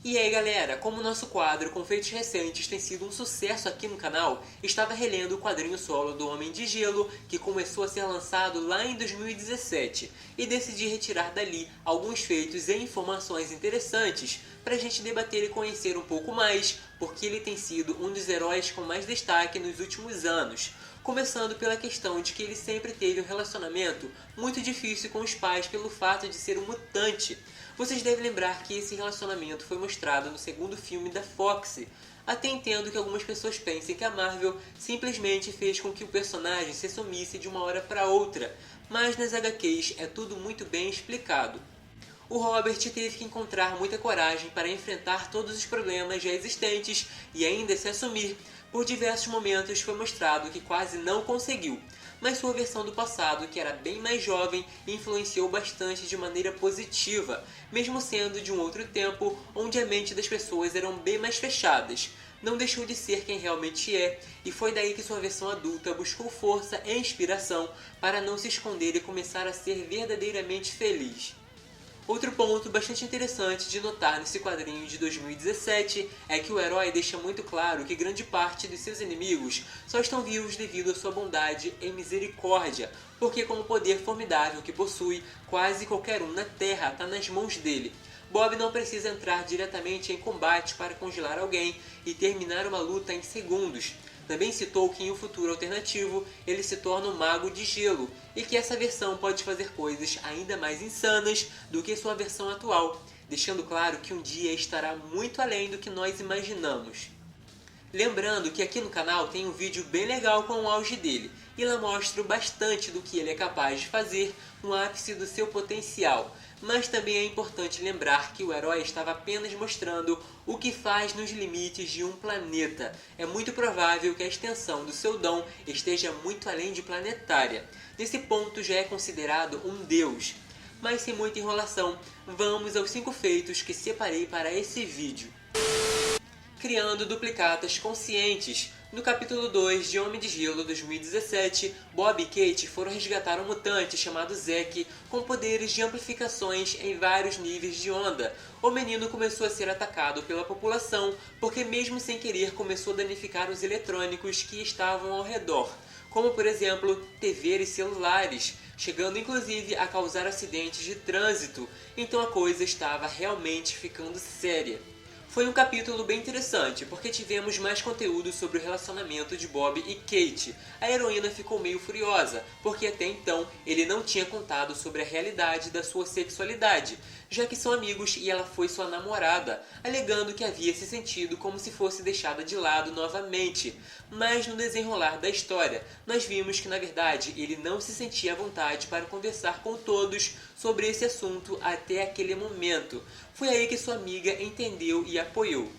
E aí galera, como o nosso quadro com feitos recentes tem sido um sucesso aqui no canal, estava relendo o quadrinho solo do Homem de Gelo, que começou a ser lançado lá em 2017, e decidi retirar dali alguns feitos e informações interessantes para a gente debater e conhecer um pouco mais, porque ele tem sido um dos heróis com mais destaque nos últimos anos. Começando pela questão de que ele sempre teve um relacionamento muito difícil com os pais pelo fato de ser um mutante. Vocês devem lembrar que esse relacionamento foi mostrado no segundo filme da Fox. Até entendo que algumas pessoas pensem que a Marvel simplesmente fez com que o personagem se sumisse de uma hora para outra, mas nas HQs é tudo muito bem explicado. O Robert teve que encontrar muita coragem para enfrentar todos os problemas já existentes e ainda se assumir. Por diversos momentos foi mostrado que quase não conseguiu, mas sua versão do passado, que era bem mais jovem, influenciou bastante de maneira positiva, mesmo sendo de um outro tempo onde a mente das pessoas eram bem mais fechadas. Não deixou de ser quem realmente é, e foi daí que sua versão adulta buscou força e inspiração para não se esconder e começar a ser verdadeiramente feliz. Outro ponto bastante interessante de notar nesse quadrinho de 2017 é que o herói deixa muito claro que grande parte dos seus inimigos só estão vivos devido à sua bondade e misericórdia, porque com o poder formidável que possui, quase qualquer um na Terra está nas mãos dele. Bob não precisa entrar diretamente em combate para congelar alguém e terminar uma luta em segundos. Também citou que em um futuro alternativo ele se torna um mago de gelo e que essa versão pode fazer coisas ainda mais insanas do que sua versão atual, deixando claro que um dia estará muito além do que nós imaginamos. Lembrando que aqui no canal tem um vídeo bem legal com o auge dele, e lá mostro bastante do que ele é capaz de fazer no ápice do seu potencial, mas também é importante lembrar que o herói estava apenas mostrando o que faz nos limites de um planeta. É muito provável que a extensão do seu dom esteja muito além de planetária. Nesse ponto já é considerado um deus. Mas sem muita enrolação, vamos aos 5 feitos que separei para esse vídeo. Criando duplicatas conscientes. No capítulo 2 de Homem de Gelo 2017, Bob e Kate foram resgatar um mutante chamado Zack com poderes de amplificações em vários níveis de onda. O menino começou a ser atacado pela população porque mesmo sem querer começou a danificar os eletrônicos que estavam ao redor, como por exemplo TV e celulares, chegando inclusive a causar acidentes de trânsito, então a coisa estava realmente ficando séria. Foi um capítulo bem interessante, porque tivemos mais conteúdo sobre o relacionamento de Bob e Kate. A heroína ficou meio furiosa, porque até então ele não tinha contado sobre a realidade da sua sexualidade, já que são amigos e ela foi sua namorada, alegando que havia se sentido como se fosse deixada de lado novamente. Mas no desenrolar da história, nós vimos que na verdade ele não se sentia à vontade para conversar com todos sobre esse assunto até aquele momento. Foi aí que sua amiga entendeu e apoiou.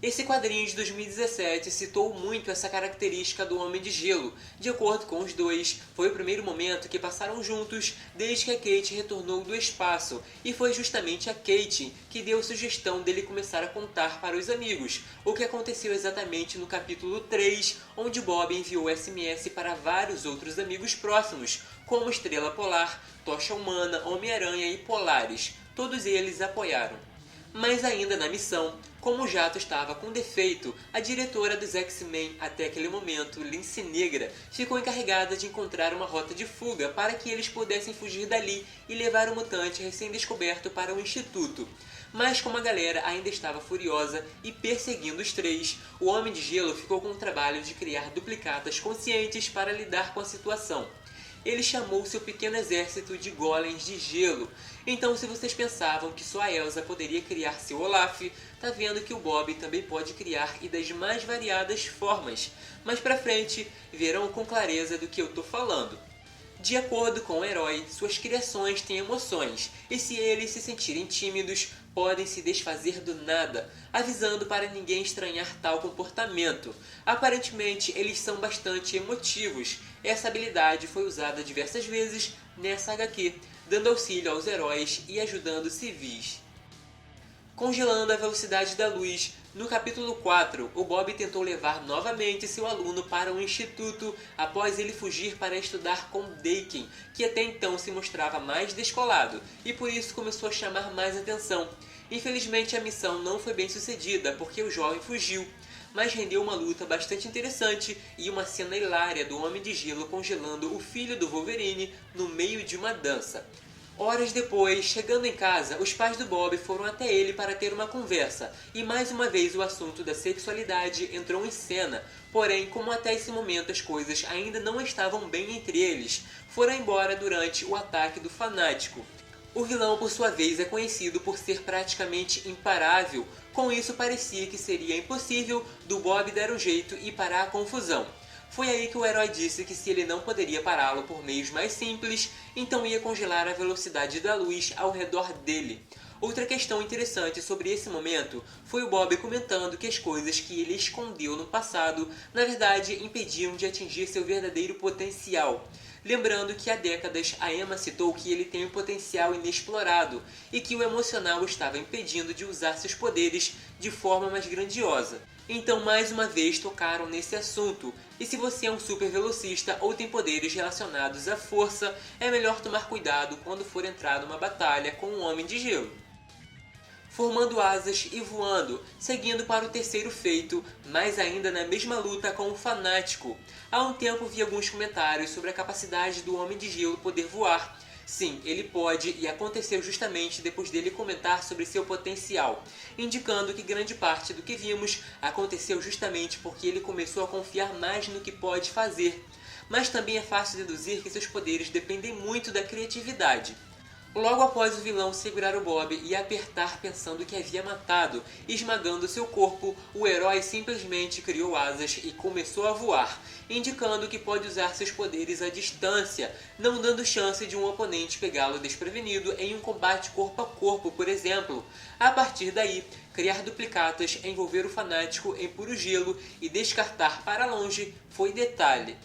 Esse quadrinho de 2017 citou muito essa característica do Homem de Gelo. De acordo com os dois, foi o primeiro momento que passaram juntos desde que a Kate retornou do espaço, e foi justamente a Kate que deu a sugestão dele começar a contar para os amigos, o que aconteceu exatamente no capítulo 3, onde Bob enviou SMS para vários outros amigos próximos, como Estrela Polar, Tocha Humana, Homem-Aranha e Polaris. Todos eles apoiaram. Mas ainda na missão, como o jato estava com defeito, a diretora dos X-Men até aquele momento, Lince Negra, ficou encarregada de encontrar uma rota de fuga para que eles pudessem fugir dali e levar o mutante recém-descoberto para o instituto. Mas como a galera ainda estava furiosa e perseguindo os três, o Homem de Gelo ficou com o trabalho de criar duplicatas conscientes para lidar com a situação. Ele chamou seu pequeno exército de golems de gelo. Então, se vocês pensavam que só a Elsa poderia criar seu Olaf, tá vendo que o Bob também pode criar e das mais variadas formas. Mais pra frente, verão com clareza do que eu tô falando. De acordo com o herói, suas criações têm emoções, e se eles se sentirem tímidos, podem se desfazer do nada, avisando para ninguém estranhar tal comportamento. Aparentemente, eles são bastante emotivos. Essa habilidade foi usada diversas vezes nessa HQ, dando auxílio aos heróis e ajudando civis. Congelando a velocidade da luz. No capítulo 4, o Bob tentou levar novamente seu aluno para um instituto após ele fugir para estudar com Daken, que até então se mostrava mais descolado e por isso começou a chamar mais atenção. Infelizmente a missão não foi bem sucedida porque o jovem fugiu, mas rendeu uma luta bastante interessante e uma cena hilária do Homem de Gelo congelando o filho do Wolverine no meio de uma dança. Horas depois, chegando em casa, os pais do Bob foram até ele para ter uma conversa, e mais uma vez o assunto da sexualidade entrou em cena. Porém, como até esse momento as coisas ainda não estavam bem entre eles, foram embora durante o ataque do Fanático. O vilão, por sua vez, é conhecido por ser praticamente imparável. Com isso, parecia que seria impossível do Bob dar um jeito e parar a confusão. Foi aí que o herói disse que se ele não poderia pará-lo por meios mais simples, então ia congelar a velocidade da luz ao redor dele. Outra questão interessante sobre esse momento foi o Bob comentando que as coisas que ele escondeu no passado, na verdade, impediam de atingir seu verdadeiro potencial. Lembrando que há décadas a Emma citou que ele tem um potencial inexplorado e que o emocional estava impedindo de usar seus poderes de forma mais grandiosa. Então mais uma vez tocaram nesse assunto, e se você é um super velocista ou tem poderes relacionados à força, é melhor tomar cuidado quando for entrar numa batalha com um Homem de Gelo. Formando asas e voando, seguindo para o terceiro feito, mas ainda na mesma luta com o Fanático. Há um tempo vi alguns comentários sobre a capacidade do Homem de Gelo poder voar. Sim, ele pode, e aconteceu justamente depois dele comentar sobre seu potencial, indicando que grande parte do que vimos aconteceu justamente porque ele começou a confiar mais no que pode fazer. Mas também é fácil deduzir que seus poderes dependem muito da criatividade. Logo após o vilão segurar o Bob e apertar pensando que havia matado, esmagando seu corpo, o herói simplesmente criou asas e começou a voar, indicando que pode usar seus poderes à distância, não dando chance de um oponente pegá-lo desprevenido em um combate corpo a corpo, por exemplo. A partir daí, criar duplicatas, envolver o Fanático em puro gelo e descartar para longe foi detalhe.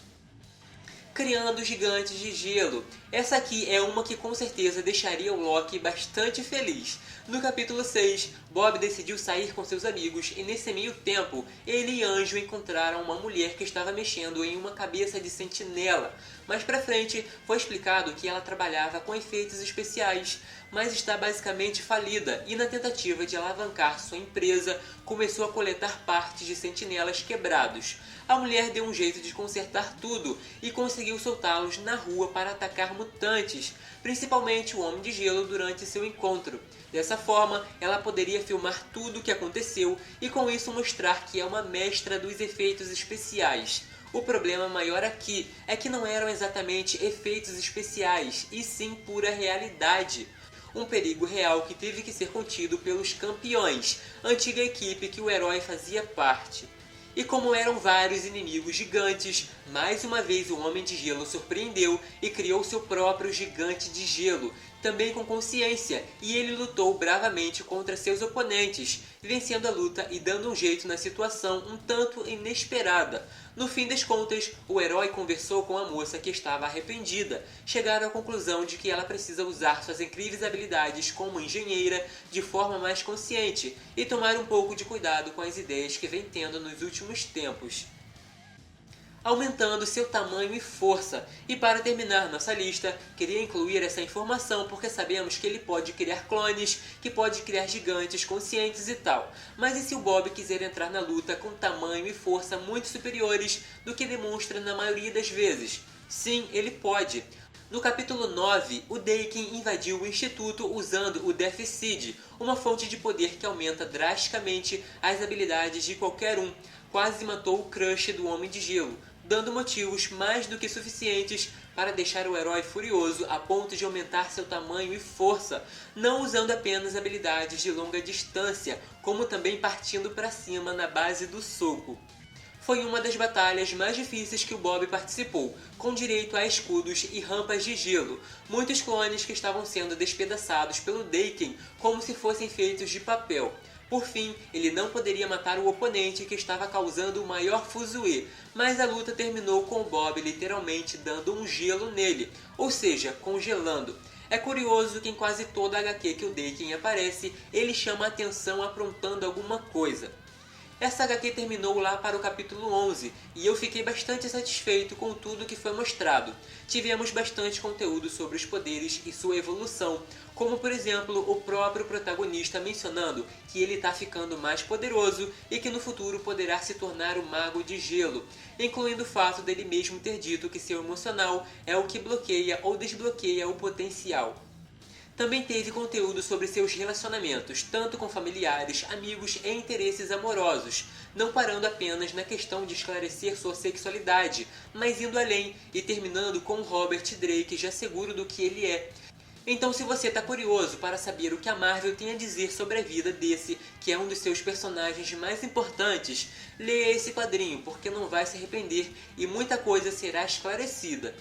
Criando gigantes de gelo. Essa aqui é uma que com certeza deixaria o Loki bastante feliz. No capítulo 6, Bob decidiu sair com seus amigos e nesse meio tempo, ele e Anjo encontraram uma mulher que estava mexendo em uma cabeça de sentinela. Mais pra frente, foi explicado que ela trabalhava com efeitos especiais, mas está basicamente falida e na tentativa de alavancar sua empresa, começou a coletar partes de sentinelas quebrados. A mulher deu um jeito de consertar tudo e conseguiu soltá-los na rua para atacar mutantes, principalmente o Homem de Gelo durante seu encontro. Dessa forma, ela poderia filmar tudo o que aconteceu e com isso mostrar que é uma mestra dos efeitos especiais. O problema maior aqui é que não eram exatamente efeitos especiais, e sim pura realidade. Um perigo real que teve que ser contido pelos Campeões, antiga equipe que o herói fazia parte. E como eram vários inimigos gigantes, mais uma vez o Homem de Gelo surpreendeu e criou seu próprio gigante de gelo, também com consciência, e ele lutou bravamente contra seus oponentes, vencendo a luta e dando um jeito na situação um tanto inesperada. No fim das contas, o herói conversou com a moça que estava arrependida. Chegaram à conclusão de que ela precisa usar suas incríveis habilidades como engenheira de forma mais consciente e tomar um pouco de cuidado com as ideias que vem tendo nos últimos tempos, aumentando seu tamanho e força. E para terminar nossa lista, queria incluir essa informação porque sabemos que ele pode criar clones, que pode criar gigantes conscientes e tal. Mas e se o Bob quiser entrar na luta com tamanho e força muito superiores do que demonstra na maioria das vezes? Sim, ele pode. No capítulo 9, o Daken invadiu o instituto usando o Death Seed, uma fonte de poder que aumenta drasticamente as habilidades de qualquer um. Quase matou o crush do Homem de Gelo, dando motivos mais do que suficientes para deixar o herói furioso a ponto de aumentar seu tamanho e força, não usando apenas habilidades de longa distância, como também partindo para cima na base do soco. Foi uma das batalhas mais difíceis que o Bob participou, com direito a escudos e rampas de gelo, muitos clones que estavam sendo despedaçados pelo Daken como se fossem feitos de papel. Por fim, ele não poderia matar o oponente que estava causando o maior fuzuê, mas a luta terminou com o Bob literalmente dando um gelo nele, ou seja, congelando. É curioso que em quase toda HQ que o Daken aparece, ele chama a atenção aprontando alguma coisa. Essa HQ terminou lá para o capítulo 11 e eu fiquei bastante satisfeito com tudo que foi mostrado. Tivemos bastante conteúdo sobre os poderes e sua evolução, como por exemplo o próprio protagonista mencionando que ele está ficando mais poderoso e que no futuro poderá se tornar o Mago de Gelo, incluindo o fato dele mesmo ter dito que seu emocional é o que bloqueia ou desbloqueia o potencial. Também teve conteúdo sobre seus relacionamentos, tanto com familiares, amigos e interesses amorosos, não parando apenas na questão de esclarecer sua sexualidade, mas indo além e terminando com Robert Drake já seguro do que ele é. Então, se você está curioso para saber o que a Marvel tem a dizer sobre a vida desse, que é um dos seus personagens mais importantes, leia esse quadrinho, porque não vai se arrepender e muita coisa será esclarecida.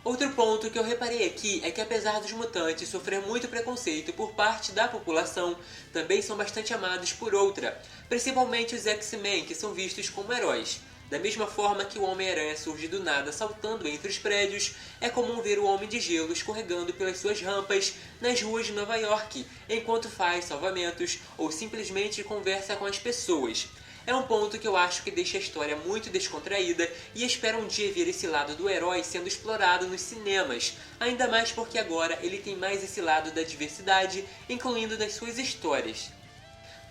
Outro ponto que eu reparei aqui é que apesar dos mutantes sofrer muito preconceito por parte da população, também são bastante amados por outra, principalmente os X-Men, que são vistos como heróis. Da mesma forma que o Homem-Aranha surge do nada saltando entre os prédios, é comum ver o Homem de Gelo escorregando pelas suas rampas nas ruas de Nova York, enquanto faz salvamentos ou simplesmente conversa com as pessoas. É um ponto que eu acho que deixa a história muito descontraída e espero um dia ver esse lado do herói sendo explorado nos cinemas, ainda mais porque agora ele tem mais esse lado da diversidade, incluindo nas suas histórias.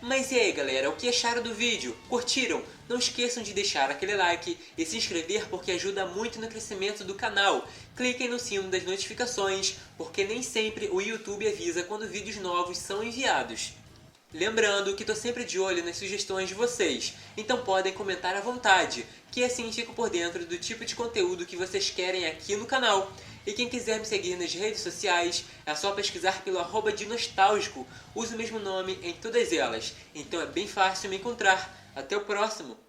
Mas e aí galera, o que acharam do vídeo? Curtiram? Não esqueçam de deixar aquele like e se inscrever porque ajuda muito no crescimento do canal. Cliquem no sino das notificações, porque nem sempre o YouTube avisa quando vídeos novos são enviados. Lembrando que estou sempre de olho nas sugestões de vocês, então podem comentar à vontade, que assim fico por dentro do tipo de conteúdo que vocês querem aqui no canal. E quem quiser me seguir nas redes sociais, é só pesquisar pelo @dinostalgico, uso o mesmo nome em todas elas, então é bem fácil me encontrar. Até o próximo!